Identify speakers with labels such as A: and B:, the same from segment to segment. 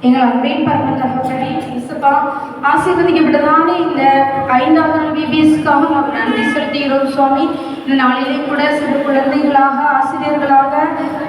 A: எங்கள் அன்பின் பரம தகப்பனே இயேசுப்பா, ஆசீர்வதிக்கப்பட்டதான இந்த 5வது நாள் பிபிஎஸ்க்காக நாங்கள் நன்றி செலுத்துகிறோம் சுவாமி. இந்த நாளிலே கூட சிறு குழந்தைகளாக ஆசிரியர்களாக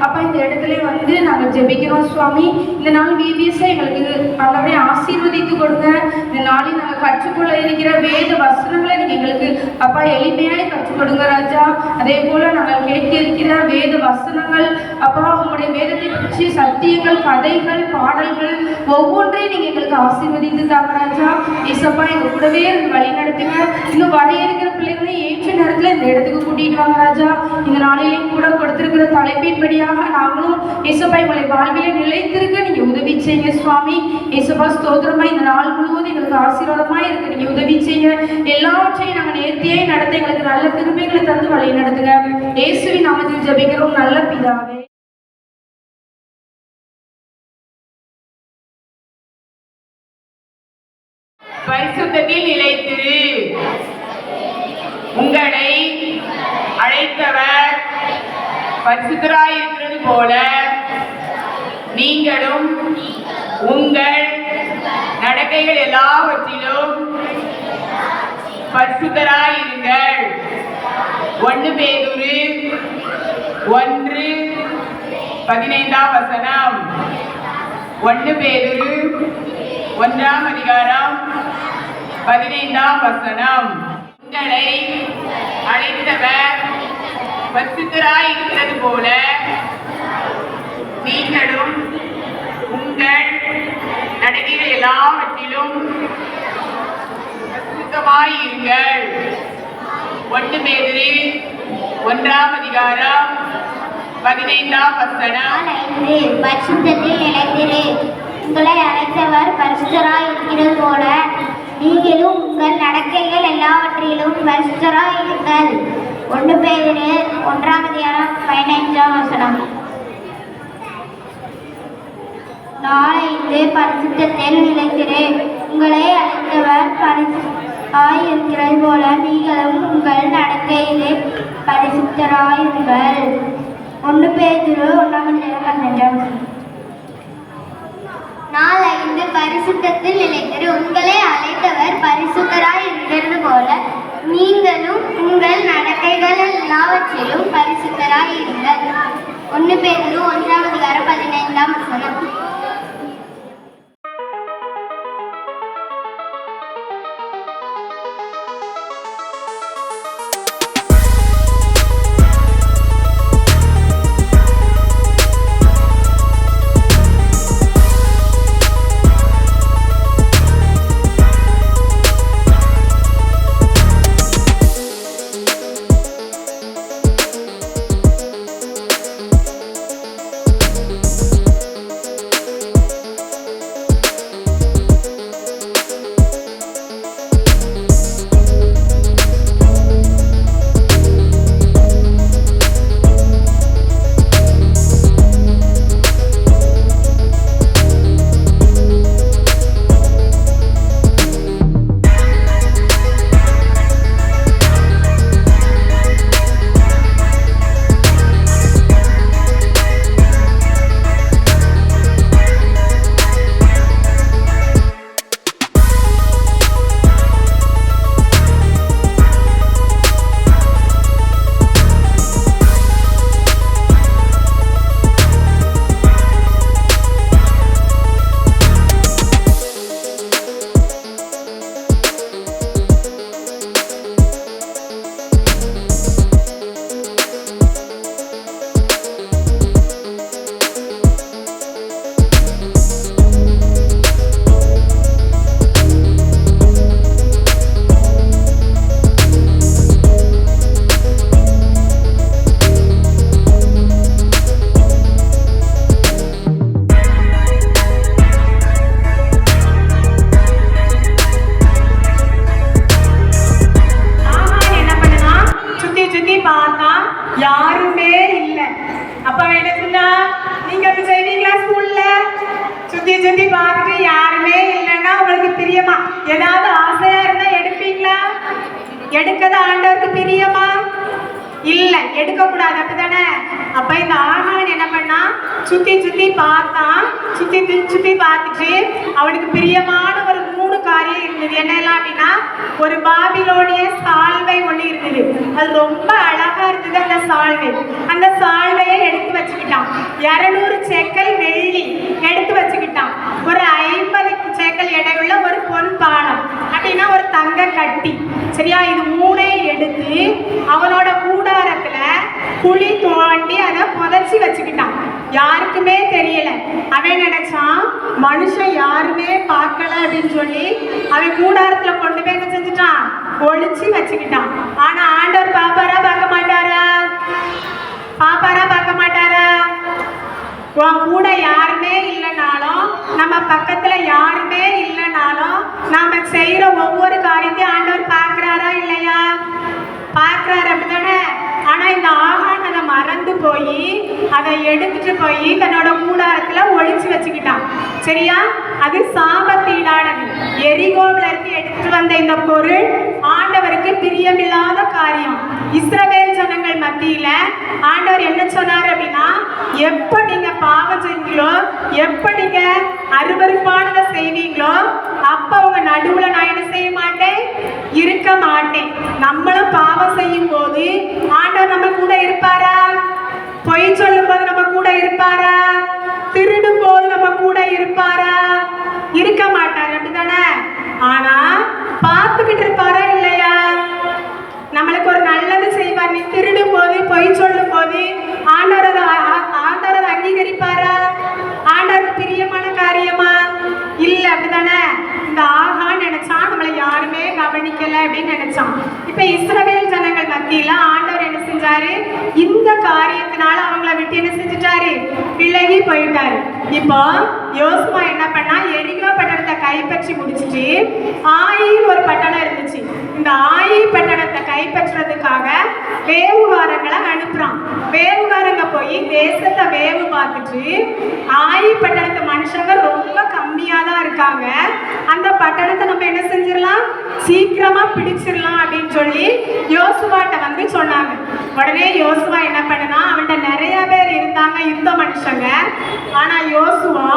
A: அப்பா இந்த இடத்துல வந்து நாங்கள் ஜெபிக்கிறோம் சுவாமி. இந்த நாள் பிபிஎஸ்ஸை எங்களுக்கு அப்படியே ஆசீர்வதித்து கொடுங்க. இந்த நாளில் நாங்கள் கற்றுக்கொள்ள இருக்கிற வேத வசனங்களை நீங்கள் எங்களுக்கு அப்பா எளிமையாய் கற்றுக் கொடுங்க ராஜா. அதே போல நாங்கள் கேட்க இருக்கிற வேத வசனங்கள் அப்பா உங்களுடைய வேதத்தை பற்றி சத்தியங்கள், கதைகள், பாடல்கள் ஒவ்வொன்றையும் நீங்க எங்களுக்கு ஆசீர்வதித்து தாங்க ராஜா. ஏசப்பா எங்க கூடவே இருந்து வழி நடத்துங்க. இன்னும் வர இருக்கிற பிள்ளைகளை ஏற்ற நேரத்துல இந்த இடத்துக்கு கூட்டிட்டு வாங்க ராஜா. இந்த நாளிலேயும் கூட கொடுத்திருக்கிற தலைப்பின்படியாக நாங்களும் ஏசப்பா எங்களை வாழ்விலே நிலைத்திருக்க நீங்க உதவி செய்யுங்க சுவாமி. ஏசப்பா ஸ்தோத்திரமா இந்த நாள் முழுவதும் எங்களுக்கு ஆசீர்வாதமா இருக்க நீங்க உதவி செய்யுங்க. எல்லாவற்றையும் நாங்கள் நேர்த்தியாய் நடத்த எங்களுக்கு நல்ல கிருபைகளை தந்து வழி நடத்துங்க. இயேசுவின் நாமத்தில் ஜெபிக்கிறோம் நல்ல பிதாவே.
B: பரிசுத்தத்தில் நிலைத்திரு. உங்களை அழைத்தவர் பரிசுத்தராயிருக்கிறது போல நீங்களும் உங்கள் நடக்கைகள் எல்லாவற்றிலும் பரிசுத்தராயிருங்கள். 1 பேதுரு 1:15 1 பேதுரு 1:15 உங்களை அழைத்தவர் பரிசுத்தராயிருக்கிறது போல நீங்களும் உங்கள் நடக்கைகள் எல்லாவற்றிலும் பரிசுத்தமாயிருங்கள். 1 பேதுரு 1:15
C: பரிசுத்தத்தில் நிலைத்திரு. உங்களை அழைத்தவர் பரிசுத்தராய் இருக்கிறது போல நீங்களும் உங்கள் நடக்கைகள் எல்லாவற்றிலும் பரிசுத்தராய் இருங்கள். 1 பேதுரு 1:15 4 பரிசுத்தத்தில் நிலைத்திரு. உங்களை அழைத்தவர் பரிசுத்தராய் இருக்கிறது போல நீங்களும் உங்கள் நடக்கையிலே பரிசுத்தராயிருங்கள். 1 பேதுரு 1:15 4 பரிசுத்தத்தில் நிலைத்திரு. உங்களை அழைத்தவர் பரிசுத்தராய் இருக்கிறது போல நீங்களும் உங்கள் நடக்கைகள் எல்லாவற்றிலும் பரிசுத்தராய் இருங்கள். 1 பேதுரு 1:15
D: நீங்க அப்படி செய்வீங்களா ஸ்கூல்ல? சுத்தி சுத்தி பார்த்துட்டு யாருமே இல்லைன்னா உங்களுக்கு பிரியமா ஏதாவது ஆசையா இருந்தா எடுப்பீங்களா? எடுக்கத ஆண்டவருக்கு பிரியமா? இல்ல, எடுக்க கூடாது, அப்படித்தானே? அப்ப இந்த ஆகான் என்ன பண்ணா, சுத்தி சுத்தி பார்த்தான். சுத்தி சுத்தி பார்த்துட்டு அவனுக்கு பிரியமான ஒரு 3 காரியம் இருந்தது. என்னெல்லாம் அப்படின்னா, ஒரு பாபிலோனிய சால்வை ஒண்ணு இருந்தது. அது ரொம்ப அழகா இருந்தது. அந்த சால்வை, அந்த சால்வையை எடுத்து வச்சுக்கிட்டான். 200 சேக்கல் வெள்ளி எடுத்து வச்சுக்கிட்டான். ஒரு 50 சேக்கல் எடையுள்ள ஒரு பொன் பாலம், அப்படின்னா ஒரு தங்க கட்டி. சரியா? இது 3ஐயும் எடுத்து அவனோட கூடாரத்துல குழி தோண்டி அதை புதைச்சி வச்சுக்கிட்டான். யாருக்குமே தெரியல. அவன் நினைச்சான் மனுஷன் யாருமே பார்க்கல அப்படின்னு சொல்லி அவன் கூடாரத்துல கொண்டு போய் என்ன செஞ்சுட்டான், ஒளிச்சு வச்சுக்கிட்டான். ஆனா ஆண்டவர் பாப்பாரா பார்க்க மாட்டாரா? பாப்பாரா பார்க்க மாட்டாரா? உன் கூட யாருமே இல்லைனாலும், நம்ம பக்கத்துல யாருமே இல்லைனாலும், நாம செய்யற ஒவ்வொரு காரியத்தையும் ஆண்டவர் பார்க்கிறாரா இல்லையா? பார்க்கிறாரு, அப்படித்தானே? ஆனா இந்த ஆகான் அதை மறந்து போய் அதை எடுத்துட்டு போய் தன்னோட கூடாரத்துல ஒளிச்சு வச்சுக்கிட்டான். சரியா? அது சாபத்தீடானது. எரிகோவில இருந்து எடுத்துட்டு வந்த இந்த பொருள் ஆண்டவருக்கு பிரியமில்லாத காரியம். இஸ்ரவேல் ஜனங்கள் மத்தியில ஆண்டவர் என்ன சொன்னார் அப்படின்னா, எப்ப நீங்க பாவம் செஞ்சீங்களோ, எப்ப நீங்க அருவருப்பானதை செய்வீங்களோ, அப்ப உங்க நடுவுல நான் என்ன செய்ய மாட்டேன், இருக்க மாட்டேன். நம்மளும் பாவம் செய்யும் போது ஆண்டவர் நம்ம கூட இருப்பாரா? பொய் சொல்லும் போது நம்ம கூட இருப்பாரா? திருடும் போது நம்ம கூட இருப்பாரா? இருக்க மாட்டார், அப்படித்தானே? ஆனா பார்த்துக்கிட்டு இருப்பாரா இல்லையா? நம்மளுக்கு ஒரு நல்லது செய்வார். நீ திருடும் போது, பொய் சொல்லும் போது ஆண்டவர் அதை அங்கீகரிப்பாரா? ஆண்டவருக்கு பிரியமான காரியமா? இல்ல, அப்படித்தானே? இந்த ஆகான் நினைச்சான் நம்மளை யாருமே கவனிக்கல அப்படின்னு நினைச்சான். இப்ப இஸ்ரவேல் ஜனங்கள் மத்தியில ஆண்டவர் என்ன செஞ்சாரு, இந்த காரியத்தினால அவங்கள விட்டு என்ன செஞ்சுட்டாரு, விலகி போயிட்டாரு. இப்போ யோசுவா என்ன பண்ணா, எரிகோ பட்டணத்தை கைப்பற்றி முடிச்சுட்டு ஆயின்னு ஒரு பட்டணம் இருந்துச்சு. இந்த ஆயி பட்டணத்தை கைப்பற்றுறதுக்காக வேவுகாரங்களை அனுப்புறான். வேவுகாரங்க போய் தேசத்தை வேவு பார்த்துட்டு, ஆயி பட்டணத்து மனுஷங்க ரொம்ப கம்மியா தான் இருக்காங்க, அந்த பட்டணத்தை நம்ம என்ன செஞ்சிடலாம், சீக்கிரமா பிடிச்சிடலாம் அப்படின்னு சொல்லி யோசுவாட்ட வந்து சொன்னாங்க. உடனே யோசுவா என்ன பண்ணனா, அவன்கிட்ட நிறைய பேர் இருந்தாங்க யுத்த மனுஷங்க. ஆனா யோசுவா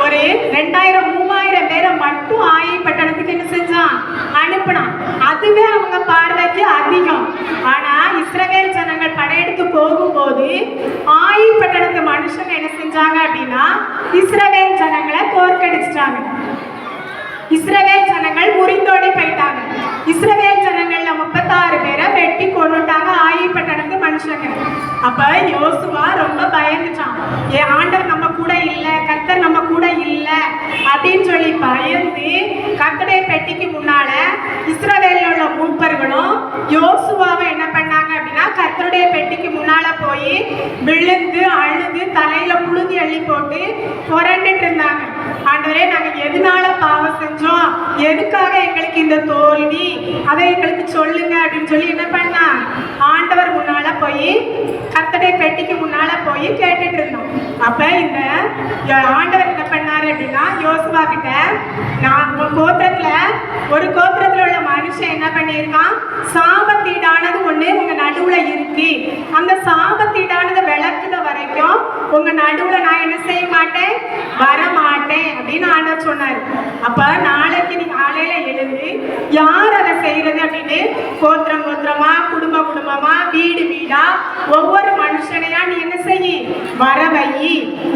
D: ஒரு 2000-3000 பேரை மட்டும் ஆயி பட்டணத்துக்கு என்ன செஞ்சான், அனுப்பினான். அதுவே அவங்க பார்வைக்கு அதிகம். ஆனா இஸ்ரவேல் ஜனங்கள் படையெடுத்து போகும்போது ஆயி பட்டணத்து மனுஷங்க என்ன செஞ்சாங்க அப்படின்னா, இஸ்ரவேல் ஜனங்களை தோற்கடிச்சிட்டாங்க. இஸ்ரவேல் ஜனங்கள் முறிந்தோடி போயிட்டாங்க. இஸ்ரவேல் ஜனங்கள்ல 36 பேரை வெட்டி கொன்னுட்டாங்க ஆயி பட்டணத்து மனுஷங்க. அப்ப யோசுவா ரொம்ப பயந்துட்டான். ஆண்டவர் நம்ம கூட இல்ல, கர்த்தர் நம்ம கூட இல்ல அப்படின்னு சொல்லி பயந்து கர்த்தருடைய பெட்டிக்கு முன்னால இஸ்ரவேல்ல உள்ள மூப்பர்களும் யோசுவாவை என்ன பண்ணாங்க அப்படின்னா, கர்த்தருடைய பெட்டிக்கு முன்னால போய் விழுந்து அழுது தலையில புழுதி அள்ளி போட்டு புரண்டுட்டு இருந்தாங்க. ஆண்டவரே, நாங்க எதனால பாவம் செஞ்சோம், எதுக்காக எங்களுக்கு இந்த தோல்வி, அதை எங்களுக்கு சொல்லுங்க அப்படின்னு சொல்லி என்ன பண்ணா, ஆண்டவர் முன்னால போய் கர்த்தருடைய பெட்டிக்கு முன்னால போய் கேட்டுட்டு இருந்தோம். அப்ப இந்த ஆண்டவர் என்ன பண்ணாரு அப்படின்னா, யோசுவா கிட்ட, நான் கோத்திரத்துல ஒரு கோத்திரத்துல உள்ள மனுஷன் என்ன பண்ணியிருக்கான், சாபத்தீடானது ஒண்ணு உங்க நடுவுல இருக்கு, அந்த சாபத்தீடானது விளக்குத வரைக்கும் உங்க நடுவுல நான் என்ன செய்ய மாட்டேன், வர மாட்டேன் அப்படின்னு ஆண்டவர் சொன்னாரு. அப்ப நாளைக்கு நீங்க காலையில எழுந்து யார் அதை செய்யறது அப்படின்னு கோத்திரம் கோத்திரமா, குடும்ப குடும்பமா, வீடு வீடா ஒவ்வொரு மனுஷனையா நீ என்ன செய்ய, வர வை.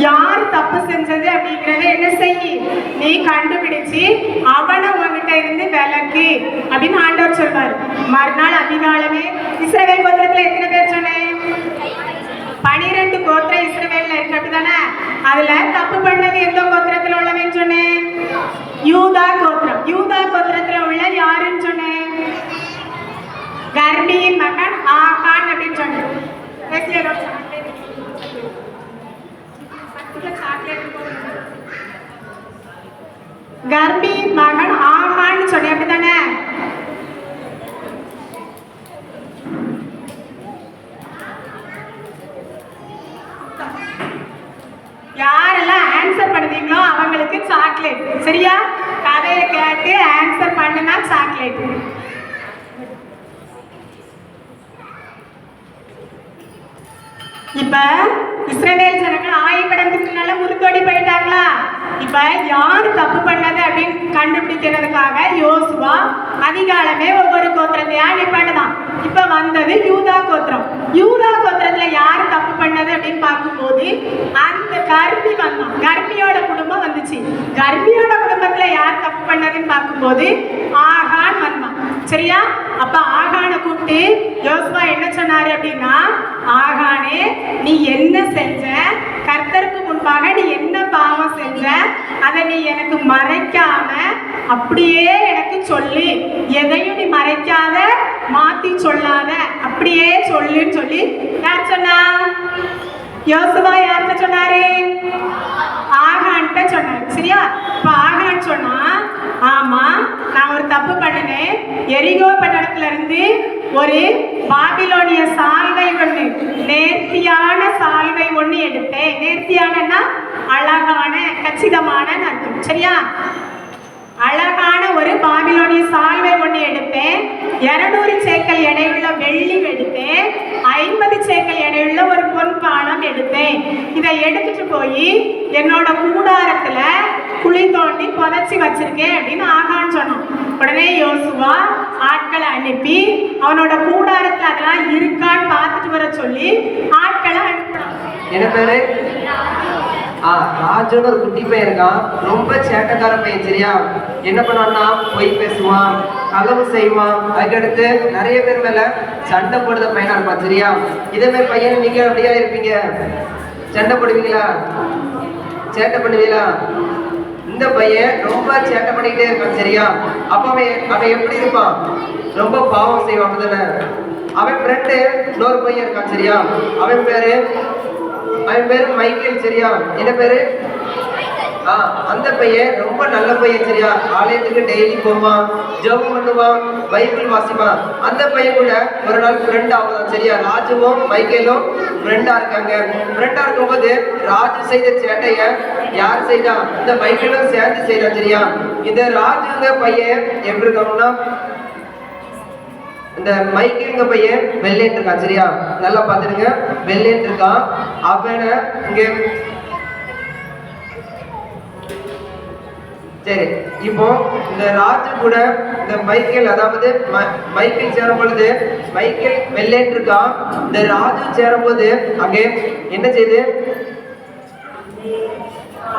D: யார் தப்பு செஞ்சது அப்படிங்கறத என்ன செய்ய, நீ கண்டுபிடிச்சு அவனை உங்ககிட்ட இருந்து விலக்கு அப்படின்னு ஆண்டவர் சொல்வார். மறுநாள் அதிகாலமே இஸ்ரவேல் கோத்திரத்துல எத்தனை பேர் சொன்னேன், 12 கோத்திரம் இஸ்ரவேல்ல இருக்கு, அப்படிதானே? அதுல தப்பு பண்ணது எந்த கோத்திரத்துல உள்ளவன்னு சொன்னேன், யூதா கோத்திரம். யூதா கோத்திரத்துல உள்ள யாருன்னு சொன்னேன், கர்மியின் மகன் ஆகான் அப்படின்னு சொன்னேன். கர்மியின் மகன் ஆகான்னு சொன்னேன், அப்படிதானே? பண்ணுதீங்களோ அவங்களுக்கு சாக்லேட். சரியா? கதையை கேட்டு ஆன்சர் பண்ணுனா சாக்லேட். இப்ப இஸ்ரவேல் ஜனங்கள் ஆயப்படத்துக்கு நல்ல முறுக்கோடி போயிட்டாங்களா? இப்ப யாரு தப்பு பண்ணது அப்படின்னு கண்டுபிடிக்கிறதுக்காக யோசுவா அதிகாலமே ஒவ்வொரு கோத்திரத்தையா நிப்பாட்டுதான். இப்ப வந்தது யூதா கோத்திரம். யூதா கோத்திரத்துல யாரு தப்பு பண்ணது அப்படின்னு பார்க்கும்போது அந்த கர்மி வந்தான். கர்மியோட குடும்பம் வந்துச்சு. கர்மியோட குடும்பத்துல யார் தப்பு பண்ணதுன்னு பார்க்கும்போது ஆகான் வந்தான். சரியா? அப்ப ஆகானை கூப்பிட்டு யோசுவா என்ன சொன்னாரு அப்படின்னா, ஆகானே நீ என்ன செஞ்ச? கர்த்தருக்கு முன்பாக நீ என்ன பாவம் செஞ்ச? அதை நீ எனக்கு மறைக்காம அப்படியே எனக்கு சொல்லு. எதையும் நீ மறைக்காத, மாத்தி சொல்லாத, அப்படியே சொல்லுன்னு சொல்லி யார் சொன்னா? யோசுவா யார்கிட்ட சொன்னாரு? ஆகான்கிட்ட சொன்னாரு. சரியா? இப்ப ஆகான் சொன்னா, ஆமா நான் ஒரு தப்பு பண்ணினேன். எரிகோ பட்டணத்துல இருந்து ஒரு பாபிலோனிய சால்வை ஒண்ணு, நேர்த்தியான சால்வை ஒண்ணு எடுத்தேன். நேர்த்தியானன்னா அழகான, கச்சிதமான அர்த்தம். சரியா? அழகான ஒரு பாபிலோனிய சால்வை ஒண்ணு எடுத்தேன். 200 சேக்கல் எடையுள்ள வெள்ளி எடுத்தேன். 50 சேக்கல் எடையுள்ள ஒரு பொன் பானம் எடுத்தேன். இதை எடுத்துட்டு போய் என்னோட கூடாரத்துல குழி தோண்டி புதைச்சி வச்சிருக்கேன் அப்படின்னு ஆகான்னு சொன்னான். உடனே யோசுவா ஆட்களை அனுப்பி அவனோட கூடாரத்துல அதெல்லாம் இருக்கான்னு பார்த்துட்டு வர சொல்லி ஆட்களை அனுப்பினான்.
E: என்ன பேரு? ராஜுன்னு ஒரு குட்டி பையன் இருக்கான். ரொம்ப சேட்டக்கார பையன். சரியா? என்ன பண்ணுவான்னா பொய் பேசுவான், களவு செய்வான். அதுக்கடுத்து நிறைய பேர் மேல சண்டை போடுற பையனா இருப்பான். சரியா? இதே மாதிரி பையன் நீங்க அப்படியா இருப்பீங்க? சண்டை போடுவீங்களா? சேட்டை பண்ணுவீங்களா? இந்த பையன் ரொம்ப சேட்டை பண்ணிக்கிட்டே இருக்கான். சரியா? அப்ப அவன் எப்படி இருப்பான்? ரொம்ப பாவம் செய்வான் தானே. அவன் ஃப்ரெண்டு இன்னொரு பையன் இருக்கான். சரியா? அவன் பேரு மைக்கேல். சரியா? என்ன பேரு? அந்த பையன் ரொம்ப நல்ல பையன். சரியா? ஆலயத்துக்கு டெய்லி போவான், ஜெபம் பண்ணுவான், பைபிள் வாசிப்பான். அந்த பையன் கூட ஒரு நாள் ஃப்ரெண்ட் ஆகுதான். சரியா? ராஜுவும் மைக்கேலும் ஃப்ரெண்டா இருக்காங்க. ஃப்ரெண்டா இருக்கும்போது ராஜு செய்த சேட்டைய யார் செய்தா? இந்த மைக்கேலும் சேர்ந்து செய்தான். சரியா? இந்த ராஜுங்க பையன் எப்படி இருக்காங்கன்னா, இந்த மைக்கேலுங்க பையன் வெள்ளைன்னு இருக்கான். சரியா? நல்லா பார்த்துருங்க, வெள்ளைன்னு இருக்கான். அவனை இங்க சரி. இப்போ இந்த ராஜு கூட இந்த மைக்கேல், அதாவது மைக்கேல் சேரும் பொழுது மைக்கேல் வெள்ளைன்னு இருக்கான். இந்த ராஜு சேரும் போது அங்கே என்ன செய்யுது?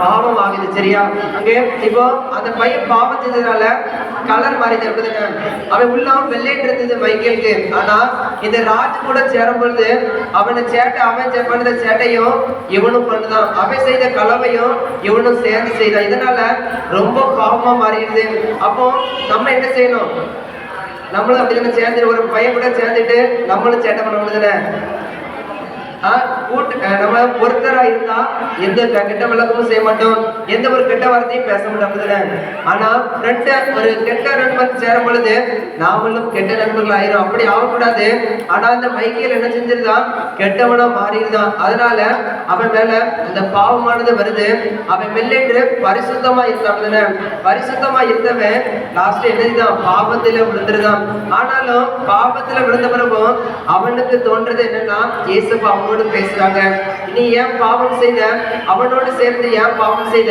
E: பாவம் ஆகுது. சரியா? அங்கே இப்போ அந்த பையன் பாவம் செஞ்சதுனால கலர் மாறிது. அவன் உள்ள வெள்ளைட்டு இருந்தது மைக்கேலுக்கு. ஆனா இந்த ராஜு கூட சேரும் பொழுது அவனை சேட்டை, அவன் பண்ணத சேட்டையும் இவனும் பண்ணுதான். அவன் செய்த கலவையும் இவனும் சேர்ந்து செய்தான். இதனால ரொம்ப பாவமா மாறிடுது. அப்போ நம்ம என்ன செய்யணும்? நம்மளும் அப்படி சேர்ந்து ஒரு பையன் கூட சேர்ந்துட்டு நம்மளும் சேட்டை பண்ண முடியுதுன்னு நம்ம ஒருத்தரா இருந்தா எந்த கெட்ட விளக்கமும் செய்ய மாட்டோம், எந்த ஒரு கெட்ட வார்த்தையும் பேச மாட்டோம். ஆனா ஒரு கெட்ட நண்பன் சேரும் பொழுது நாமளும் கெட்ட நண்பர்கள் ஆயிரும். அப்படி ஆகக்கூடாது. ஆனா அந்த மைக்கேல் என்ன செஞ்சிருந்தான்? கெட்டவனா மாறிடுதான். அதனால அவன் மேல இந்த பாவமானது வருது. அவன் மெல்லென்று பரிசுத்தமா இருந்தான். பரிசுத்தமா இருந்தவன் லாஸ்ட் என்னதான்? பாவத்துல விழுந்துருதான். ஆனாலும் பாவத்துல விழுந்த பிறகும் அவனுக்கு தோன்றது என்னன்னா, இயேசுப்பா பேசுறாங்க, நீ ஏன் பாவம் செய்த? அவனோடு சேர்ந்து ஏன் பாவம் செய்த?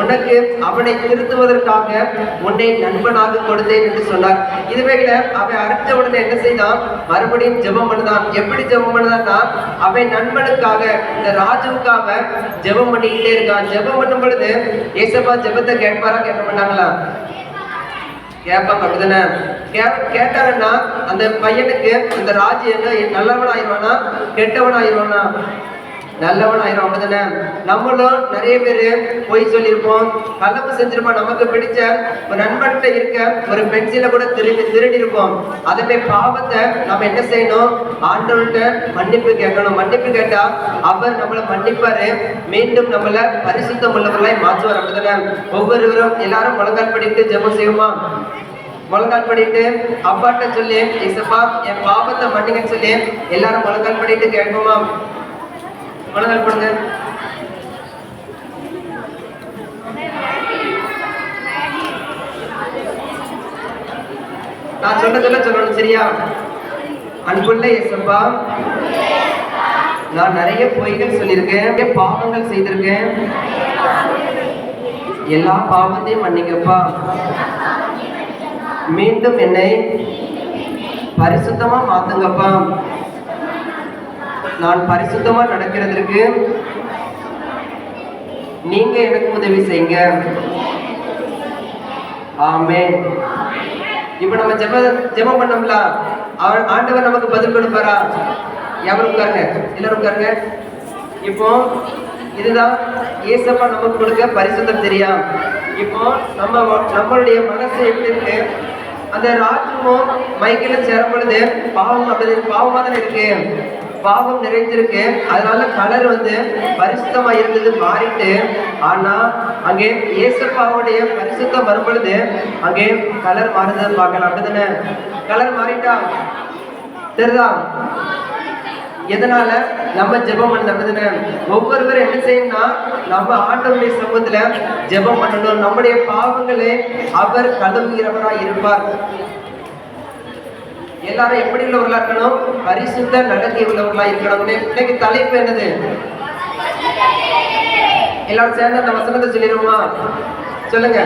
E: உனக்கு அவனை திருத்துவதற்காக உன்னை நண்பனாக கொடுத்தேன் என்று சொன்னார். இதுவேல அவன் அறிஞ்ச உடனே என்ன செய்தான்? மறுபடியும் ஜெபம் பண்ணுதான். எப்படி ஜெபம் பண்ணுதான்னா, அவன் நண்பனுக்காக, இந்த ராஜுவுக்காக ஜெபம் பண்ணிக்கிட்டே இருக்கான். ஜெபம் பண்ணும் பொழுது ஏசப்பா ஜெபத்தை கேட்பாரா? கேட்க மாட்டாங்களா? கேட்பாங்க. அப்படிதானே? கேட்டாருன்னா அந்த பையனுக்கு இந்த ராஜு என்ன நல்லவன் ஆயிடுவானா கெட்டவன் ஆயிடுவானா? நல்லவன் ஆயிரும். அப்படிதானே? நம்மளும் நிறைய பேரு போய் சொல்லியிருப்போம், கலப்பு செஞ்சிருப்போம். நமக்கு பிடிச்ச ஒரு நண்பன்கிட்ட இருக்க ஒரு பென்சிலை கூட திருடி இருப்போம். அதே பாவத்தை நம்ம என்ன செய்யணும்? ஆண்டவர்கிட்ட மன்னிப்பு கேட்கணும். மன்னிப்பு கேட்டா அவர் நம்மளை மன்னிப்பாரு, மீண்டும் நம்மளை பரிசுத்தம் உள்ளவர்களாய் மாற்றுவார். அப்படிதானே? ஒவ்வொருவரும் எல்லாரும் முழங்கால் படிட்டு ஜெபம் செய்வோமா? முழங்கால் படிட்டு அப்பாட்ட சொல்லி, இசப்பா என் பாவத்தை மன்னிங்கன்னு சொல்லி எல்லாரும் முழங்கால் படிட்டு கேட்போமா? முழங்கால் பண்ணுங்க. நான் சொல்ல சொல்லணும், சரியா? அன்புள்ள இயேசப்பா, நான் நிறைய பொய்கள் சொல்லியிருக்கேன், பாவங்கள் செய்திருக்கேன். எல்லா பாவத்தையும் மன்னிங்கப்பா. மீண்டும் என்னை பரிசுத்தமா மாத்துங்கப்பா. நான் பரிசுத்தமா நடக்கிறதுக்கு நீங்க எனக்கு உதவி செய்யுங்க. ஆமென். இப்ப நம்ம ஜெபம் பண்ணோம்ல, ஆண்டவர் நமக்கு பதில் கொடுப்பாரா? எவரும் உட்காருங்க, எல்லாரும் உட்காருங்க. இப்போ இதுதான் ஏசப்பா நமக்கு கொடுக்க பரிசுத்தம், தெரியா? இப்போ நம்மளுடைய மனசு எப்படி இருக்கு? அந்த ராஜ்யமும் மைக்கில சேரும் பொழுது பாவம் பாவமா தானே இருக்கு, பாவம் நிறைஞ்சிருக்கு. அதனால கலர் பரிசுத்தமா இருந்தது மாறிட்டு, ஆனா அங்கே ஏசப்பாவுடைய பரிசுத்தம் வரும் பொழுது அங்கே கலர் மாறுதல் பார்க்கலாம். அப்படிதானே? கலர் மாறிட்டா தெரியுதா? எதனால? நம்ம ஜெபம் பண்ணது. அப்படிதானே? ஒவ்வொருவரும் என்ன செய்யணும்னா, நம்ம ஆண்டவருடைய சமூகத்துல ஜெபம் பண்ணணும். நம்முடைய பாவங்களை அவர் கழுவுகிறவரா இருப்பார். எல்லாரும் எப்படி உள்ளவர்களா இருக்கணும்? பரிசுத்த நடத்தை உள்ளவர்களா இருக்கணும். இன்னைக்கு தலைப்பு என்னது? எல்லாரும் சேர்ந்து அந்த வசனத்தை சொல்லிடுவோமா? சொல்லுங்க.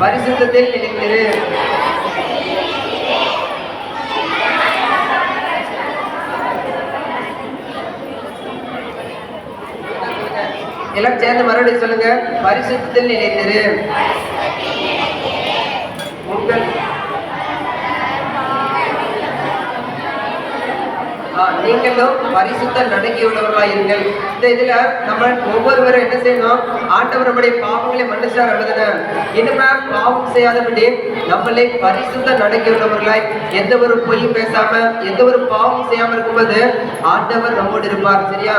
E: பரிசுத்தத்தில் நிலைத்திரு. எல்லாம் சேர்ந்து மறுபடியும் சொல்லுங்க. பரிசுத்தத்தில் நிலைத்திரு. உங்கள் நீங்களும் பரிசுத்த நடக்கை உள்ளவர்களா இருங்கள். இந்த இதுல நம்ம ஒவ்வொருவரும் என்ன செய்யணும்? ஆண்டவர் நம்முடைய பாவங்களை மன்னிச்சார். அல்லதுன இனிமே பாவம் செய்யாதபடி நம்மளை பரிசுத்த நடக்கை உள்ளவர்களாய், எந்த ஒரு பொய்யும் பேசாம, எந்த ஒரு பாவம் செய்யாம இருக்கும்போது ஆண்டவர் நம்மோடு இருப்பார். சரியா?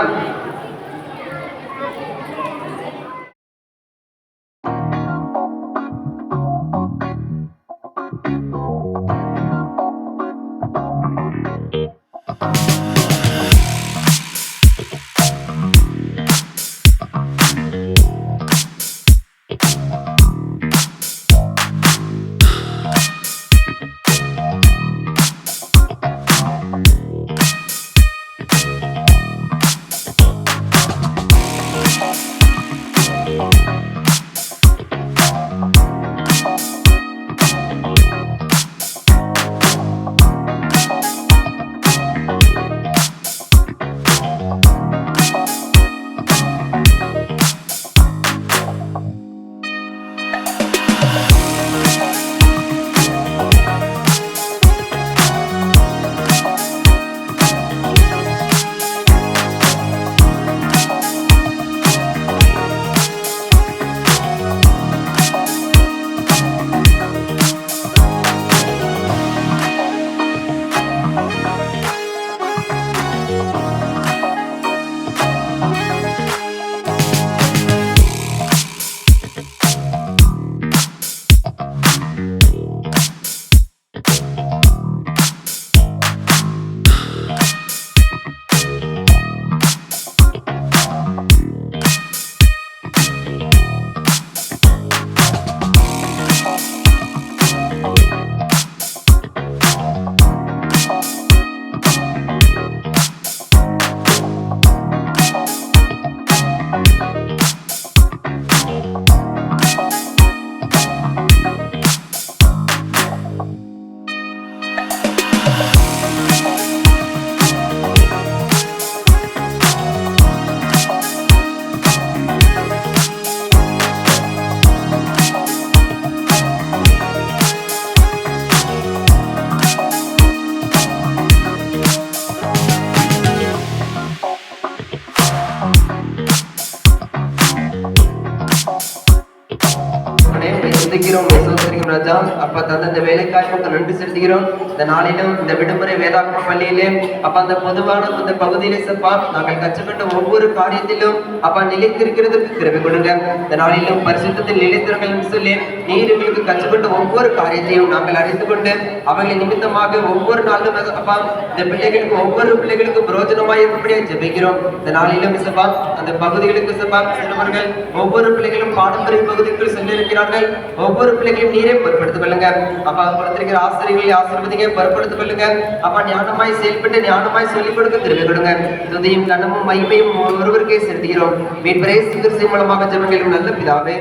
E: அப்பா தந்த இந்த வேலைக்காக நன்றி செலுத்துகிறோம். இந்த நாளிலும் இந்த விடுமுறை வேதாகம பள்ளியிலே அப்பா அந்த பொதுவான அந்த பகுதியிலே சப்பா நாங்கள் கற்றுக்கொண்ட ஒவ்வொரு காரியத்திலும் அப்பா நிலைத்திருக்கிறதுக்கு கிருபை கொடுங்க. இந்த நாளிலும் பரிசுத்தத்தில் நிலைத்திருங்கள் என்று சொல்லி நீர் எங்களுக்கு கற்றுக்கொண்ட ஒவ்வொரு காரியத்தையும் நாங்கள் அறிந்து கொண்டு அவைகளை நிமித்தமாக ஒவ்வொரு நாளும் அப்பா இந்த பிள்ளைகளுக்கு ஒவ்வொரு பிள்ளைகளுக்கும் பிரோஜனமாய் இருக்கும்படியா ஜெபிக்கிறோம். இந்த நாளிலும் சப்பா அந்த பகுதிகளுக்கு சப்பா சிறுவர்கள் ஒவ்வொரு பிள்ளைகளும் பாடம்பரிய பகுதிக்குள் சென்றிருக்கிறார்கள். ஒவ்வொரு பிள்ளைகளையும் நீரே பொறுப்படுத்திக் கொள்ளுங்க. அப்பா கொடுத்திருக்கிற ஆசிரியர்களை ஆசீர்வதிங்க, பொறுப்படுத்திக் கொள்ளுங்க. அப்பா ஞானமாய் செயல்பட்டு ஞானமாய் சொல்லிக் கொடுக்க கிருபை கொடுங்க. துதியும் கனமும் மகிமையும் ஒருவருக்கே செலுத்துகிறோம். மீட்பரே இயேசு கிறிஸ்து மூலமாக ஜெபங்களும் நல்ல பிதாவே.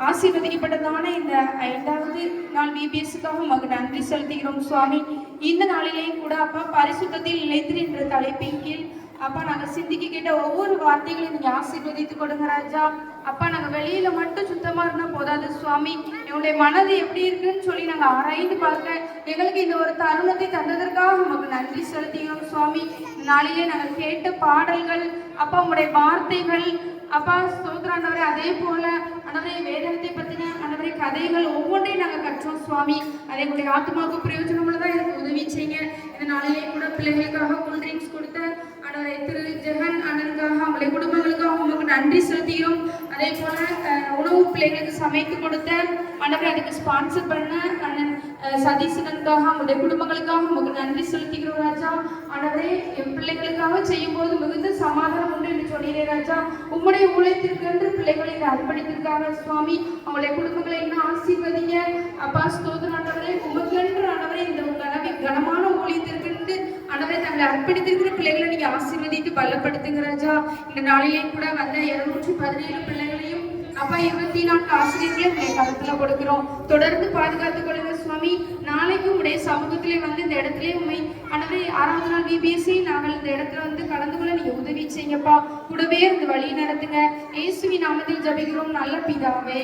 A: ஆசீர்வதிக்கப்பட்டதான இந்த 5வது நாள் விபிஎஸ்க்காக உமக்கு நன்றி செலுத்துகிறோம் சுவாமி. இந்த நாளிலேயும் கூட அப்பா பரிசுத்தத்தில் நிலைத்து என்ற தலைப்பின் கீழ் அப்பா நாங்கள் சிந்திக்க கேட்ட ஒவ்வொரு வார்த்தைகளையும் நீங்க ஆசீர்வதித்து கொடுங்க ராஜா. அப்பா நாங்க வெளியில மட்டும் சுத்தமா இருந்தா போதாது சுவாமி, எங்களுடைய மனது எப்படி இருக்குன்னு சொல்லி நாங்க ஆராய்ந்து பார்க்க எங்களுக்கு இந்த ஒரு தருணத்தை தந்ததற்காக உமக்கு நன்றி செலுத்துகிறோம் சுவாமி. இந்த நாளிலே நாங்கள் கேட்ட பாடல்கள் அப்பா உங்களுடைய வார்த்தைகள் அப்பா ஸ்தோத்திராண்டவரே, அதே போல ஆண்டவரே வேதத்தை பத்தின ஆண்டவரே கதைகள் ஒவ்வொன்றையும் நாங்கள் கற்றோம் சுவாமி. அதை எங்களுடைய ஆத்மாவுக்கு பிரயோஜனமுள்ளதான் எனக்கு உதவி செய்யுங்க. இந்த நாளிலே கூட பிள்ளைகளுக்காக கூல் ட்ரிங்க்ஸ் கொடுத்த ஆண்டவரை திரு ஜெகன் அண்ணனுக்காக அவங்களுடைய குடும்பங்களுக்காக உங்களுக்கு நன்றி செலுத்துகிறோம். அதே போல உணவு பிள்ளைகளுக்கு சமைத்து கொடுத்த ஆண்டவரை அதுக்கு ஸ்பான்சர் பண்ண அண்ணன் சதீசனுக்காக அவங்களுடைய குடும்பங்களுக்காக உங்களுக்கு நன்றி செலுத்துகிறோம் ராஜா. ஆண்டவரே என் பிள்ளைகளுக்காக செய்யும் போது மிகுந்த சமாதானம் உண்டு என்று சொன்னீரே ராஜா. உம்முடைய ஊழியத்திற்கு என்று பிள்ளைகளை அர்ப்பணித்திருக்காங்க சுவாமி. அவங்களுடைய குடும்பங்களை இன்னும் ஆசீர்வதிங்க அப்பா. ஸ்தோத்திரம் ஆண்டவரே, உமக்கு என்று ஆண்டவரே இந்த கனமான ஊழியத்திற்கு ஆண்டவரை தங்களை அர்ப்பணித்திருக்கிற பிள்ளைகளை நீங்க ஆசீர்வதித்து பலப்படுத்துங்க ராஜா. இந்த நாளிலே கூட வந்த 217 பிள்ளைகளையும் அப்பா 24 ஆசிரியர்களை உடைய கருத்துல கொடுக்கிறோம். தொடர்ந்து பாதுகாத்துக் கொள்ளுங்க சுவாமி. நாளைக்கு உடைய சமூகத்திலே வந்து இந்த இடத்துல உண்மை ஆண்டவரே 6வது நாள் விபிஎஸ்சி நாங்கள் இந்த இடத்துல வந்து கலந்து கொள்ள நீங்க உதவி செய்யுங்கப்பா. கூடவே இந்த வழி நடத்துங்க. இயேசுவின் நாமத்தில் ஜெபிக்கிறோம் நல்ல பிதாவே.